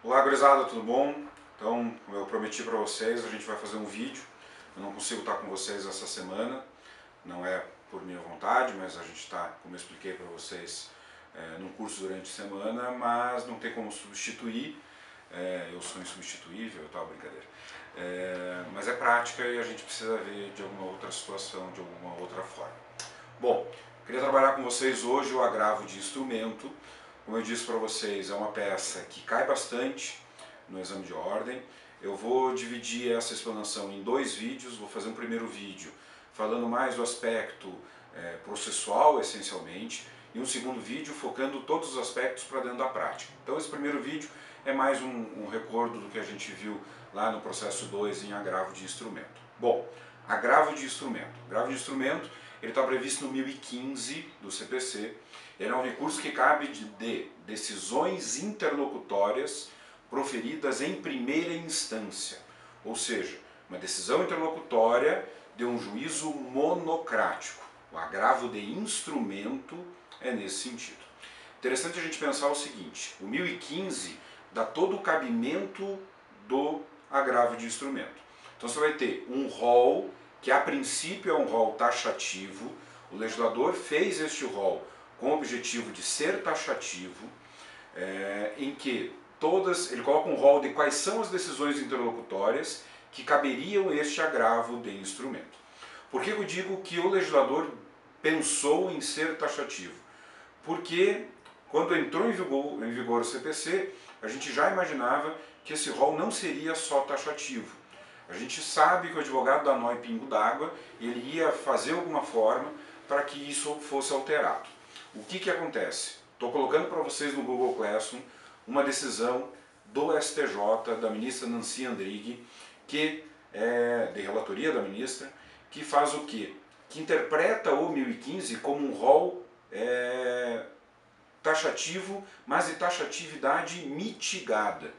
Olá, gurizada, tudo bom? Então, como eu prometi para vocês, a gente vai fazer um vídeo. Eu não consigo estar com vocês essa semana, não é por minha vontade, mas a gente está, como eu expliquei para vocês, num curso durante a semana, mas não tem como substituir. Eu sou insubstituível, tal, brincadeira. Mas é prática e a gente precisa ver de alguma outra situação, de alguma outra forma. Bom, queria trabalhar com vocês hoje o agravo de instrumento. Como eu disse para vocês, é uma peça que cai bastante no exame de ordem. Eu vou dividir essa explanação em dois vídeos. Vou fazer um primeiro vídeo falando mais do aspecto processual, essencialmente, e um segundo vídeo focando todos os aspectos para dentro da prática. Então esse primeiro vídeo é mais um recordo do que a gente viu lá no processo 2 em agravo de instrumento. Bom, agravo de instrumento. Agravo de instrumento, ele está previsto no 1015 do CPC. Ele é um recurso que cabe de decisões interlocutórias proferidas em primeira instância, ou seja, uma decisão interlocutória de um juízo monocrático. O agravo de instrumento é nesse sentido. Interessante a gente pensar o seguinte, o 1015 dá todo o cabimento do agravo de instrumento. Então você vai ter um rol, que a princípio é um rol taxativo. O legislador fez este rol com o objetivo de ser taxativo, em que ele coloca um rol de quais são as decisões interlocutórias que caberiam este agravo de instrumento. Por que eu digo que o legislador pensou em ser taxativo? Porque quando entrou em vigor o CPC, a gente já imaginava que esse rol não seria só taxativo. A gente sabe que o advogado dá nó em pingo d'água, ele ia fazer alguma forma para que isso fosse alterado. O que acontece? Estou colocando para vocês no Google Classroom uma decisão do STJ, da ministra Nancy Andrighi, que é de relatoria da ministra, que faz o quê? Que interpreta o 1015 como um rol taxativo, mas de taxatividade mitigada.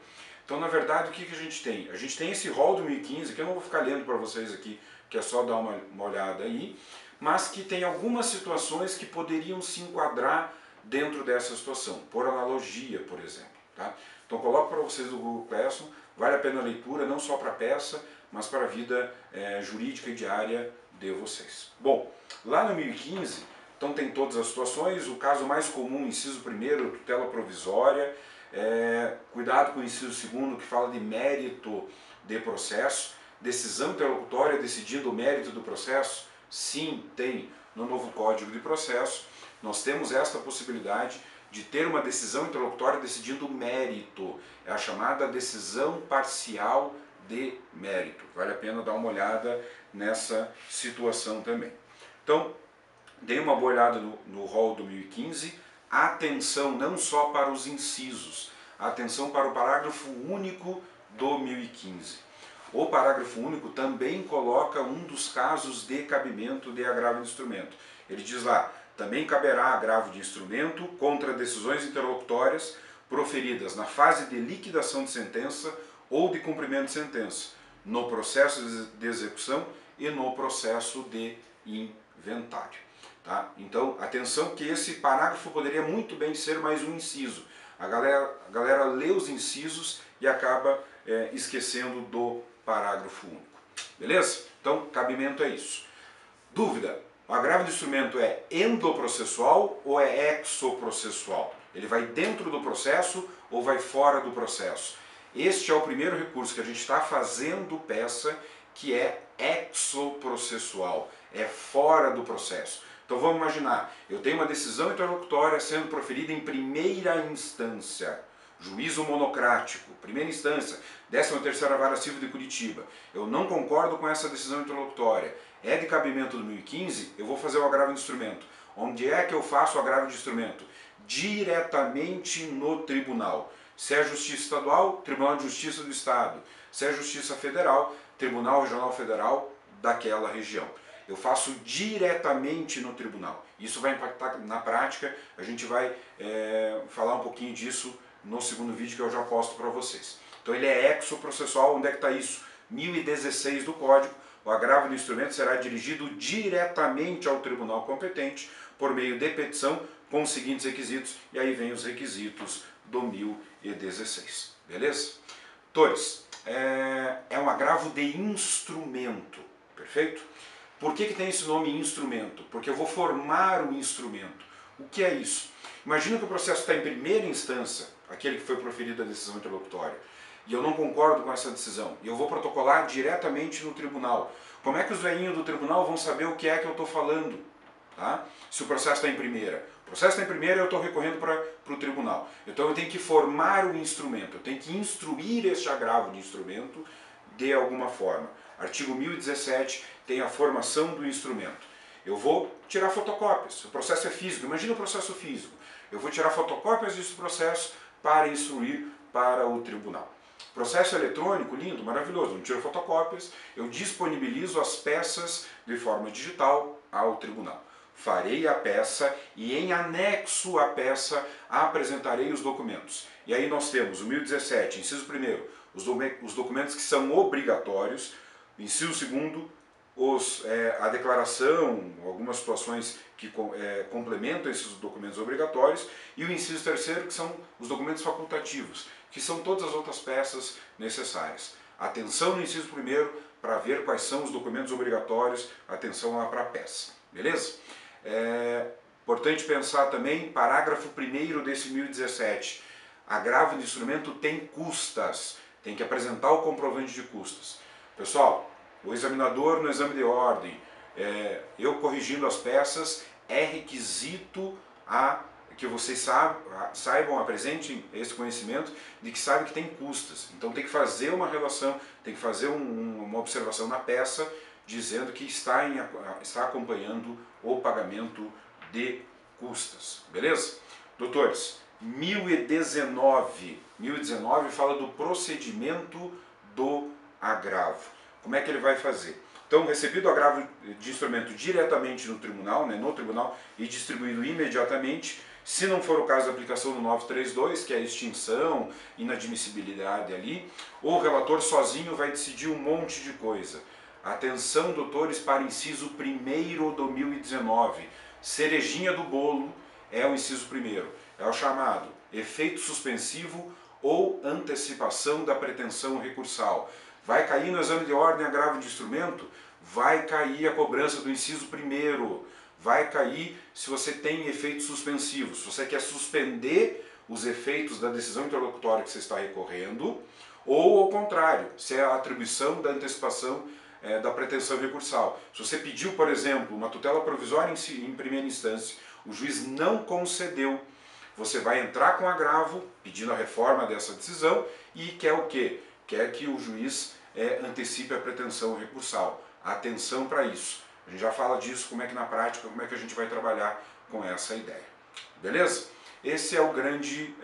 Então, na verdade, o que a gente tem? A gente tem esse rol do 1015, que eu não vou ficar lendo para vocês aqui, que é só dar uma olhada aí, mas que tem algumas situações que poderiam se enquadrar dentro dessa situação, por analogia, por exemplo. Tá? Então, coloco para vocês do Google Classroom, vale a pena a leitura, não só para a peça, mas para a vida jurídica e diária de vocês. Bom, lá no 1015, então tem todas as situações, o caso mais comum, inciso 1º, tutela provisória, cuidado com o inciso 2º, que fala de mérito de processo, decisão interlocutória decidindo o mérito do processo. Sim, tem no novo Código de Processo, nós temos esta possibilidade de ter uma decisão interlocutória decidindo o mérito, é a chamada decisão parcial de mérito. Vale a pena dar uma olhada nessa situação também. Então, dê uma boa olhada no rol do 1015, atenção não só para os incisos, atenção para o parágrafo único do 1015. O parágrafo único também coloca um dos casos de cabimento de agravo de instrumento. Ele diz lá, também caberá agravo de instrumento contra decisões interlocutórias proferidas na fase de liquidação de sentença ou de cumprimento de sentença, no processo de execução e no processo de inventário. Tá? Então, atenção que esse parágrafo poderia muito bem ser mais um inciso. A galera lê os incisos e acaba esquecendo do parágrafo único. Beleza? Então, cabimento é isso. Dúvida, o agravo de instrumento é endoprocessual ou é exoprocessual? Ele vai dentro do processo ou vai fora do processo? Este é o primeiro recurso que a gente está fazendo peça, que é exoprocessual, é fora do processo. Então vamos imaginar, eu tenho uma decisão interlocutória sendo proferida em primeira instância, juízo monocrático, primeira instância, 13ª Vara Civil de Curitiba. Eu não concordo com essa decisão interlocutória, é de cabimento do 1015, eu vou fazer o agravo de instrumento. Onde é que eu faço o agravo de instrumento? Diretamente no tribunal. Se é Justiça Estadual, Tribunal de Justiça do Estado. Se é Justiça Federal, Tribunal Regional Federal daquela região. Eu faço diretamente no tribunal. Isso vai impactar na prática, a gente vai falar um pouquinho disso no segundo vídeo que eu já posto para vocês. Então ele é exoprocessual, onde é que está isso? 1016 do Código, o agravo do instrumento será dirigido diretamente ao tribunal competente por meio de petição com os seguintes requisitos, e aí vem os requisitos do 1016. beleza? Doutores, é um agravo de instrumento, perfeito? Por que tem esse nome instrumento? Porque eu vou formar o instrumento. O que é isso? Imagina que o processo está em primeira instância, aquele que foi proferida a decisão interlocutória, e eu não concordo com essa decisão, e eu vou protocolar diretamente no tribunal. Como é que os velhinhos do tribunal vão saber o que é que eu estou falando? Tá? Se o processo está em primeira. O processo está em primeira, eu estou recorrendo para o tribunal. Então eu tenho que formar o instrumento, eu tenho que instruir este agravo de instrumento de alguma forma. Artigo 1017 tem a formação do instrumento. Eu vou tirar fotocópias. O processo é físico. Imagina o processo físico. Eu vou tirar fotocópias desse processo para instruir para o tribunal. Processo eletrônico, lindo, maravilhoso. Eu tiro fotocópias, eu disponibilizo as peças de forma digital ao tribunal. Farei a peça e em anexo à peça apresentarei os documentos. E aí nós temos o 1017, inciso 1º, os documentos que são obrigatórios, inciso 2º, a declaração, algumas situações que complementam esses documentos obrigatórios, e o inciso 3º, que são os documentos facultativos, que são todas as outras peças necessárias. Atenção no inciso 1º para ver quais são os documentos obrigatórios, atenção lá para a peça, beleza? Importante pensar também, parágrafo 1º desse 1017, agravo de instrumento tem custas, tem que apresentar o comprovante de custas. Pessoal, o examinador no exame de ordem, eu corrigindo as peças, é requisito que vocês saibam, apresentem esse conhecimento de que sabem que tem custas. Então tem que fazer uma relação, tem que fazer uma observação na peça dizendo que está acompanhando o pagamento de custas. Beleza? Doutores, 1019 fala do procedimento do agravo. Como é que ele vai fazer? Então, recebido o agravo de instrumento diretamente no tribunal, e distribuído imediatamente, se não for o caso da aplicação do 932, que é a extinção, inadmissibilidade ali, o relator sozinho vai decidir um monte de coisa. Atenção, doutores, para o inciso 1º do 1019. Cerejinha do bolo é o inciso 1º. É o chamado efeito suspensivo ou antecipação da pretensão recursal. Vai cair no exame de ordem agravo de instrumento? Vai cair a cobrança do inciso 1º. Vai cair se você tem efeito suspensivo. Se você quer suspender os efeitos da decisão interlocutória que você está recorrendo, ou ao contrário, se é a atribuição da antecipação da pretensão recursal. Se você pediu, por exemplo, uma tutela provisória em primeira instância, o juiz não concedeu, você vai entrar com agravo, pedindo a reforma dessa decisão, e quer o quê? Quer que o juiz antecipe a pretensão recursal. Atenção para isso. A gente já fala disso, como é que na prática, como é que a gente vai trabalhar com essa ideia. Beleza? Esse é o grande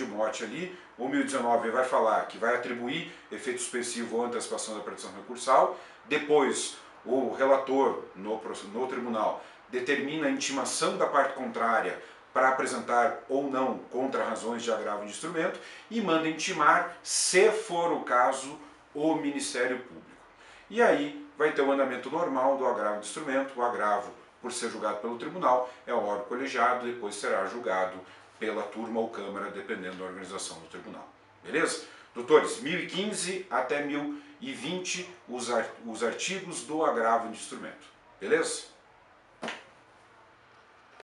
mote ali. O 1019 vai falar que vai atribuir efeito suspensivo ou antecipação da pretensão recursal. Depois, o relator no tribunal determina a intimação da parte contrária para apresentar ou não contra-razões de agravo de instrumento e manda intimar, se for o caso, o Ministério Público. E aí vai ter o andamento normal do agravo de instrumento. O agravo, por ser julgado pelo tribunal, é o órgão colegiado, depois será julgado pela turma ou câmara, dependendo da organização do tribunal. Beleza? Doutores, 1015 até 1020, os artigos do agravo de instrumento. Beleza?